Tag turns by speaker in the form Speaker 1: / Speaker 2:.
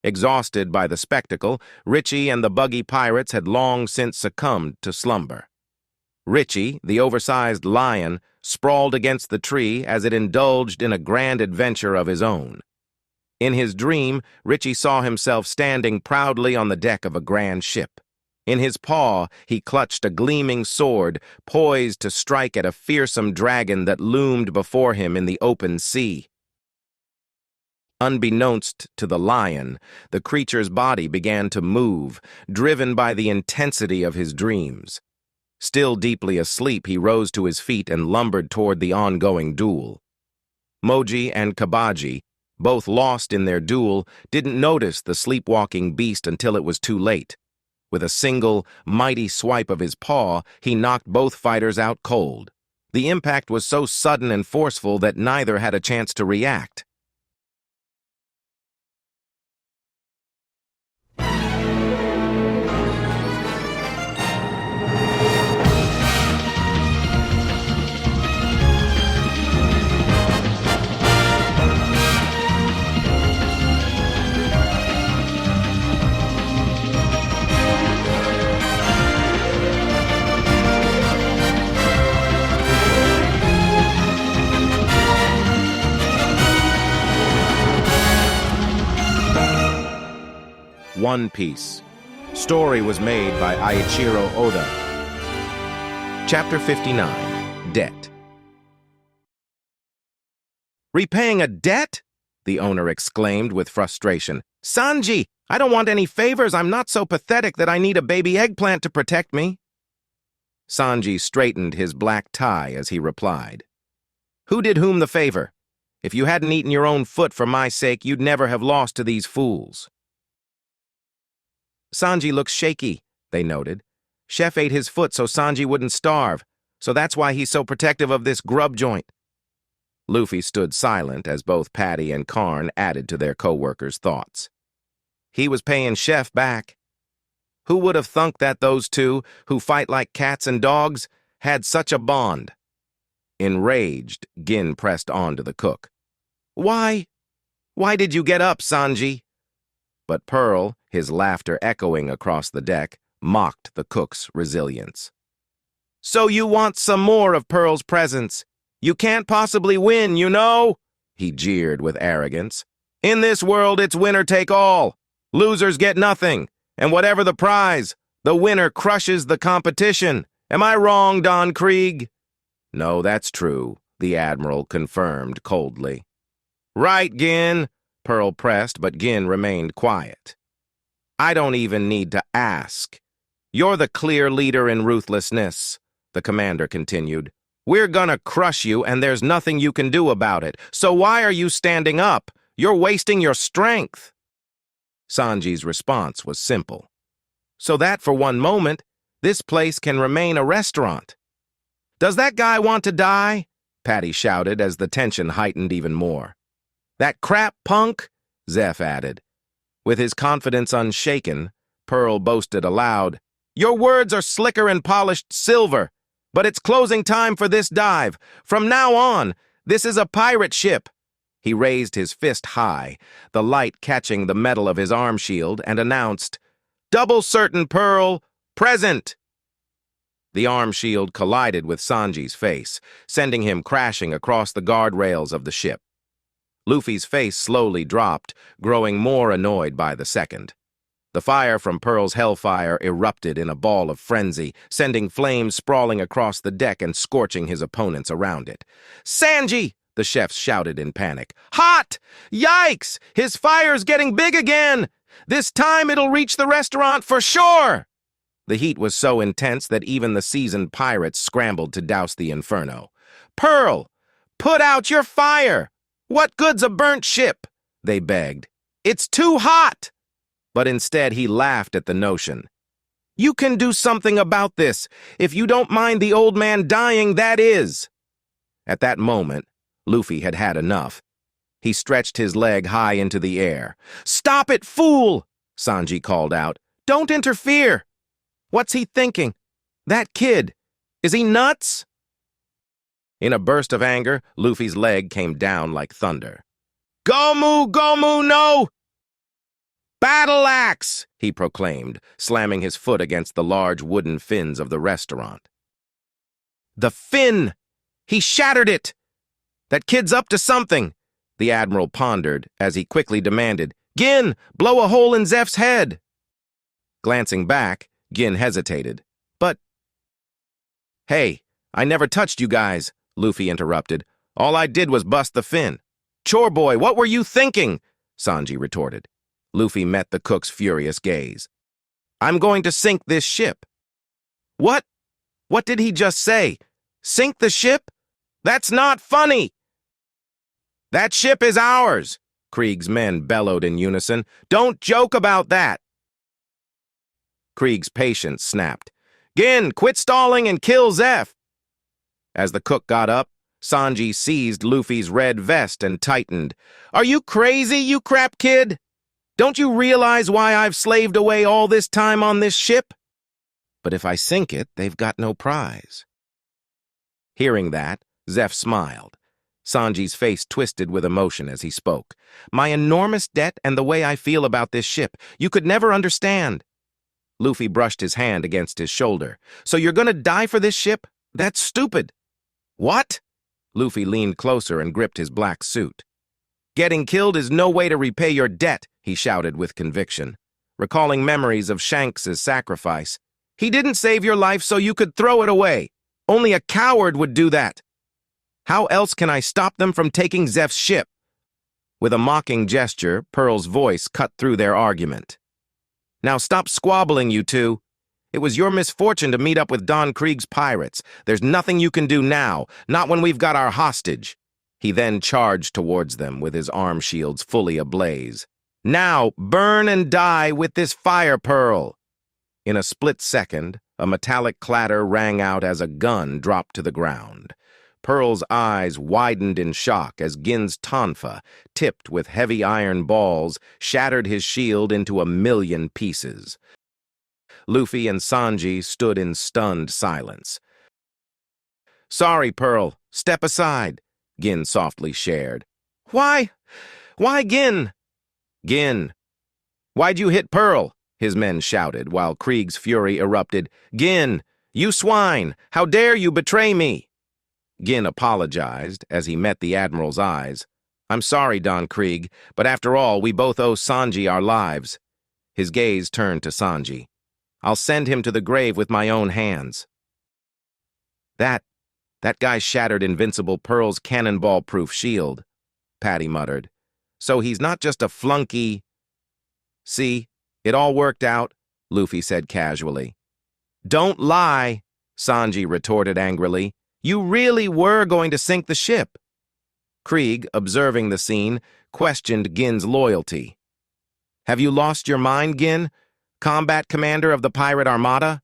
Speaker 1: Exhausted by the spectacle, Richie and the buggy pirates had long since succumbed to slumber. Richie, the oversized lion, sprawled against the tree as it indulged in a grand adventure of his own. In his dream, Richie saw himself standing proudly on the deck of a grand ship. In his paw, he clutched a gleaming sword, poised to strike at a fearsome dragon that loomed before him in the open sea. Unbeknownst to the lion, the creature's body began to move, driven by the intensity of his dreams. Still deeply asleep, he rose to his feet and lumbered toward the ongoing duel. Moji and Kabaji, both lost in their duel, didn't notice the sleepwalking beast until it was too late. With a single, mighty swipe of his paw, he knocked both fighters out cold. The impact was so sudden and forceful that neither had a chance to react. One Piece. Story was made by Eiichiro Oda. Chapter 59. Debt. Repaying a debt? The owner exclaimed with frustration. Sanji, I don't want any favors. I'm not so pathetic that I need a baby eggplant to protect me. Sanji straightened his black tie as he replied. Who did whom the favor? If you hadn't eaten your own foot for my sake, you'd never have lost to these fools. Sanji looks shaky, they noted. Chef ate his foot so Sanji wouldn't starve, so that's why he's so protective of this grub joint. Luffy stood silent as both Patty and Karn added to their co-workers' thoughts. He was paying Chef back. Who would have thunk that those two, who fight like cats and dogs, had such a bond? Enraged, Gin pressed on to the cook. Why did you get up, Sanji? But Pearl, his laughter echoing across the deck, mocked the cook's resilience. So you want some more of Pearl's presence? You can't possibly win, you know? He jeered with arrogance. In this world, it's winner take all. Losers get nothing, and whatever the prize, the winner crushes the competition. Am I wrong, Don Krieg? No, that's true, the Admiral confirmed coldly. Right, Gin, Pearl pressed, but Gin remained quiet. I don't even need to ask. You're the clear leader in ruthlessness, the commander continued. We're gonna crush you, and there's nothing you can do about it. So why are you standing up? You're wasting your strength. Sanji's response was simple. So that for one moment, this place can remain a restaurant. Does that guy want to die? Patty shouted as the tension heightened even more. That crap punk? Zeph added. With his confidence unshaken, Pearl boasted aloud, Your words are slicker and polished silver, but it's closing time for this dive. From now on, this is a pirate ship. He raised his fist high, the light catching the metal of his arm shield, and announced, Double certain, Pearl, present! The arm shield collided with Sanji's face, sending him crashing across the guardrails of the ship. Luffy's face slowly dropped, growing more annoyed by the second. The fire from Pearl's hellfire erupted in a ball of frenzy, sending flames sprawling across the deck and scorching his opponents around it. Sanji! The chefs shouted in panic. Hot! Yikes! His fire's getting big again! This time it'll reach the restaurant for sure! The heat was so intense that even the seasoned pirates scrambled to douse the inferno. Pearl! Put out your fire! What good's a burnt ship? They begged. It's too hot! But instead he laughed at the notion. You can do something about this. If you don't mind the old man dying, that is. At that moment, Luffy had had enough. He stretched his leg high into the air. Stop it, fool! Sanji called out. Don't interfere! What's he thinking? That kid. Is he nuts? In a burst of anger, Luffy's leg came down like thunder. Gomu, Gomu, no! battle axe!" he proclaimed, slamming his foot against the large wooden fins of the restaurant. "The fin! He shattered it! That kid's up to something," the Admiral pondered as he quickly demanded, "Gin, blow a hole in Zeph's head!" Glancing back, Gin hesitated. "But—" "Hey, I never touched you guys," Luffy interrupted. "All I did was bust the fin." "Chore boy, what were you thinking?" Sanji retorted. Luffy met the cook's furious gaze. "I'm going to sink this ship." "What? What did he just say? Sink the ship? That's not funny!" "That ship is ours!" Krieg's men bellowed in unison. "Don't joke about that!" Krieg's patience snapped. "Gin, quit stalling and kill Zeph!" As the cook got up, Sanji seized Luffy's red vest and tightened. "Are you crazy, you crap kid? Don't you realize why I've slaved away all this time on this ship? But if I sink it, they've got no prize." Hearing that, Zeph smiled. Sanji's face twisted with emotion as he spoke. "My enormous debt and the way I feel about this ship, you could never understand." Luffy brushed his hand against his shoulder. "So you're gonna die for this ship? That's stupid." "What?" Luffy leaned closer and gripped his black suit. "Getting killed is no way to repay your debt," he shouted with conviction, recalling memories of Shanks' sacrifice. "He didn't save your life so you could throw it away. Only a coward would do that. How else can I stop them from taking Zeph's ship?" With a mocking gesture, Pearl's voice cut through their argument. "Now stop squabbling, you two. It was your misfortune to meet up with Don Krieg's pirates. There's nothing you can do now, not when we've got our hostage." He then charged towards them with his arm shields fully ablaze. "Now, burn and die with this fire, Pearl!" In a split second, a metallic clatter rang out as a gun dropped to the ground. Pearl's eyes widened in shock as Gin's tonfa, tipped with heavy iron balls, shattered his shield into 1,000,000 pieces. Luffy and Sanji stood in stunned silence. "Sorry, Pearl. Step aside," Gin softly shared. "Why? Why, Gin?" "Gin. Why'd you hit Pearl?" his men shouted, while Krieg's fury erupted. "Gin, you swine! How dare you betray me?" Gin apologized as he met the Admiral's eyes. "I'm sorry, Don Krieg, but after all, we both owe Sanji our lives." His gaze turned to Sanji. "I'll send him to the grave with my own hands." That guy shattered Invincible Pearl's cannonball-proof shield," Patty muttered. "So he's not just a flunky—" "See, it all worked out," Luffy said casually. "Don't lie," Sanji retorted angrily. "You really were going to sink the ship." Krieg, observing the scene, questioned Gin's loyalty. "Have you lost your mind, Gin? Combat commander of the pirate armada?"